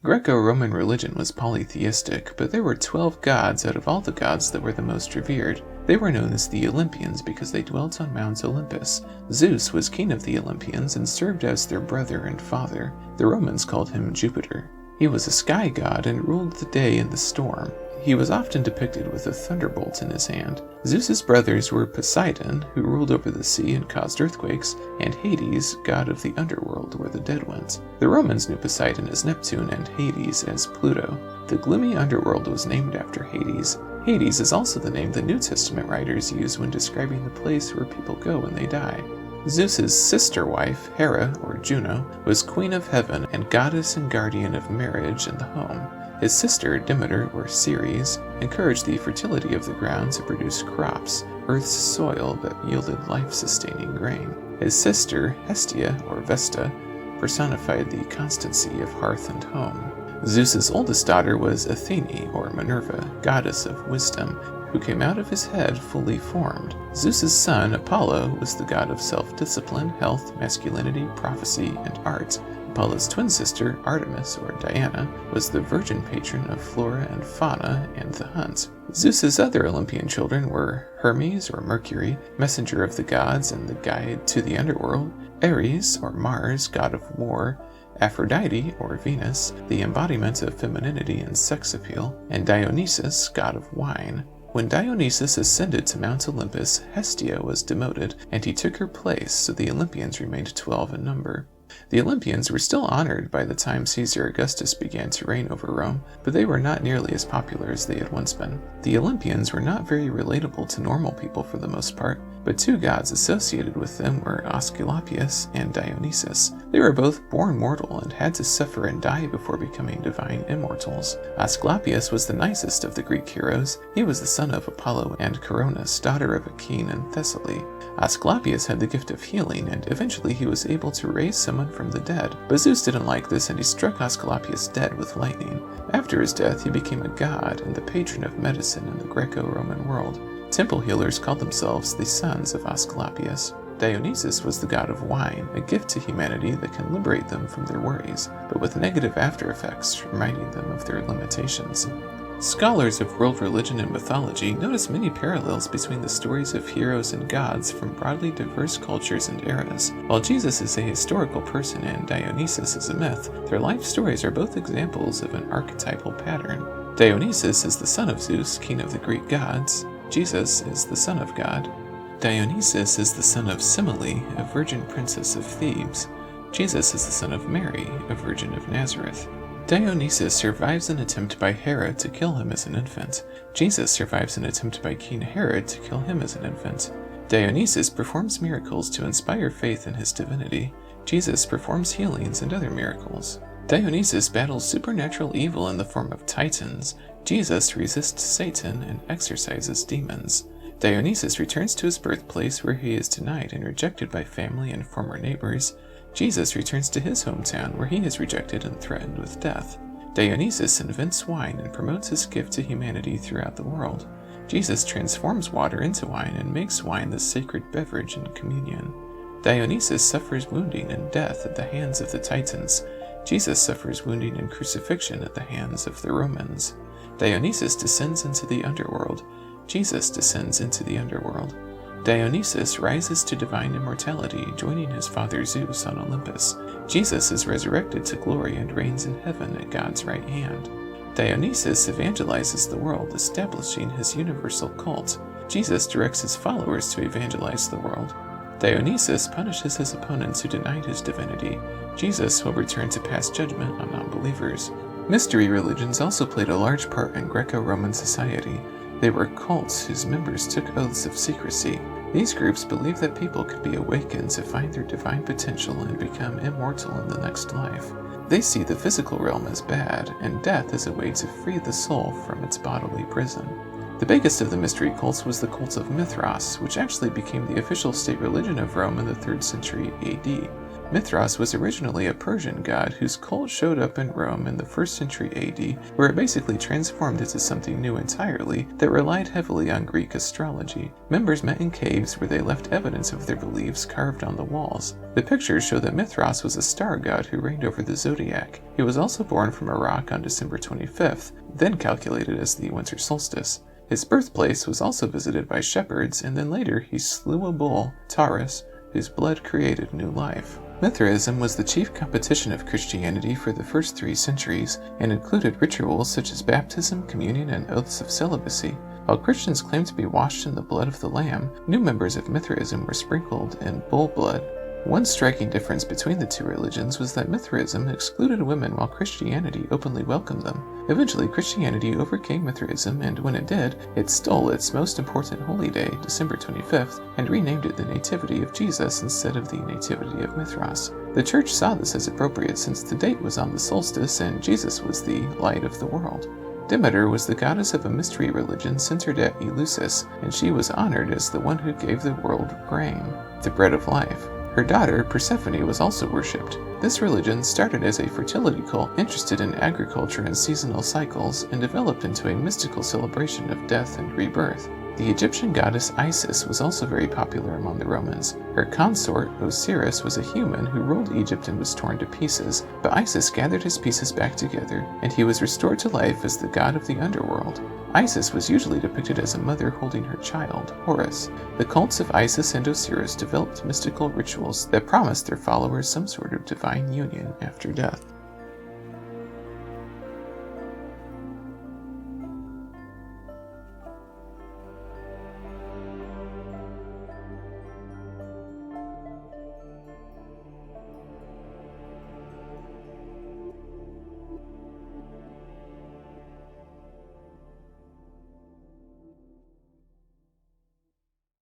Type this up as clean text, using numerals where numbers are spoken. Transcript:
Greco-Roman religion was polytheistic, but there were 12 gods out of all the gods that were the most revered. They were known as the Olympians because they dwelt on Mount Olympus. Zeus was king of the Olympians and served as their brother and father. The Romans called him Jupiter. He was a sky god and ruled the day and the storm. He was often depicted with a thunderbolt in his hand. Zeus's brothers were Poseidon, who ruled over the sea and caused earthquakes, and Hades, god of the underworld where the dead went. The Romans knew Poseidon as Neptune and Hades as Pluto. The gloomy underworld was named after Hades. Hades is also the name the New Testament writers use when describing the place where people go when they die. Zeus's sister wife, Hera, or Juno, was queen of heaven and goddess and guardian of marriage and the home. His sister, Demeter, or Ceres, encouraged the fertility of the ground to produce crops, Earth's soil that yielded life-sustaining grain. His sister, Hestia, or Vesta, personified the constancy of hearth and home. Zeus's oldest daughter was Athene, or Minerva, goddess of wisdom, who came out of his head fully formed. Zeus's son, Apollo, was the god of self-discipline, health, masculinity, prophecy, and art. Apollo's twin sister, Artemis, or Diana, was the virgin patron of flora and fauna and the hunt. Zeus's other Olympian children were Hermes, or Mercury, messenger of the gods and the guide to the underworld, Ares, or Mars, god of war, Aphrodite, or Venus, the embodiment of femininity and sex appeal, and Dionysus, god of wine. When Dionysus ascended to Mount Olympus, Hestia was demoted, and he took her place, so the Olympians remained 12 in number. The Olympians were still honored by the time Caesar Augustus began to reign over Rome, but they were not nearly as popular as they had once been. The Olympians were not very relatable to normal people for the most part, but two gods associated with them were Aesculapius and Dionysus. They were both born mortal and had to suffer and die before becoming divine immortals. Aesculapius was the nicest of the Greek heroes. He was the son of Apollo and Coronis, daughter of a king in Thessaly. Aesculapius had the gift of healing, and eventually he was able to raise someone from the dead. But Zeus didn't like this, and he struck Aesculapius dead with lightning. After his death, he became a god and the patron of medicine in the Greco-Roman world. Temple healers called themselves the sons of Aesculapius. Dionysus was the god of wine, a gift to humanity that can liberate them from their worries, but with negative after effects, reminding them of their limitations. Scholars of world religion and mythology notice many parallels between the stories of heroes and gods from broadly diverse cultures and eras. While Jesus is a historical person and Dionysus is a myth, their life stories are both examples of an archetypal pattern. Dionysus is the son of Zeus, king of the Greek gods. Jesus is the son of God. Dionysus is the son of Semele, a virgin princess of Thebes. Jesus is the son of Mary, a virgin of Nazareth. Dionysus survives an attempt by Hera to kill him as an infant. Jesus survives an attempt by King Herod to kill him as an infant. Dionysus performs miracles to inspire faith in his divinity. Jesus performs healings and other miracles. Dionysus battles supernatural evil in the form of titans. Jesus resists Satan and exorcises demons. Dionysus returns to his birthplace where he is denied and rejected by family and former neighbors. Jesus returns to his hometown where he is rejected and threatened with death. Dionysus invents wine and promotes his gift to humanity throughout the world. Jesus transforms water into wine and makes wine the sacred beverage in communion. Dionysus suffers wounding and death at the hands of the Titans. Jesus suffers wounding and crucifixion at the hands of the Romans. Dionysus descends into the underworld. Jesus descends into the underworld. Dionysus rises to divine immortality, joining his father Zeus on Olympus. Jesus is resurrected to glory and reigns in heaven at God's right hand. Dionysus evangelizes the world, establishing his universal cult. Jesus directs his followers to evangelize the world. Dionysus punishes his opponents who denied his divinity. Jesus will return to pass judgment on non-believers. Mystery religions also played a large part in Greco-Roman society. They were cults whose members took oaths of secrecy. These groups believed that people could be awakened to find their divine potential and become immortal in the next life. They see the physical realm as bad, and death as a way to free the soul from its bodily prison. The biggest of the mystery cults was the cult of Mithras, which actually became the official state religion of Rome in the 3rd century AD. Mithras was originally a Persian god whose cult showed up in Rome in the 1st century AD, where it basically transformed into something new entirely that relied heavily on Greek astrology. Members met in caves where they left evidence of their beliefs carved on the walls. The pictures show that Mithras was a star god who reigned over the zodiac. He was also born from a rock on December 25th, then calculated as the winter solstice. His birthplace was also visited by shepherds, and then later he slew a bull, Taurus, whose blood created new life. Mithraism was the chief competition of Christianity for the first 3 centuries and included rituals such as baptism, communion, and oaths of celibacy. While Christians claimed to be washed in the blood of the Lamb, new members of Mithraism were sprinkled in bull blood. One striking difference between the 2 religions was that Mithraism excluded women while Christianity openly welcomed them. Eventually, Christianity overcame Mithraism, and when it did, it stole its most important holy day, December 25th, and renamed it the Nativity of Jesus instead of the Nativity of Mithras. The Church saw this as appropriate since the date was on the solstice and Jesus was the light of the world. Demeter was the goddess of a mystery religion centered at Eleusis, and she was honored as the one who gave the world grain, the bread of life. Her daughter, Persephone, was also worshipped. This religion started as a fertility cult interested in agriculture and seasonal cycles and developed into a mystical celebration of death and rebirth. The Egyptian goddess Isis was also very popular among the Romans. Her consort, Osiris, was a human who ruled Egypt and was torn to pieces, but Isis gathered his pieces back together, and he was restored to life as the god of the underworld. Isis was usually depicted as a mother holding her child, Horus. The cults of Isis and Osiris developed mystical rituals that promised their followers some sort of divine union after death.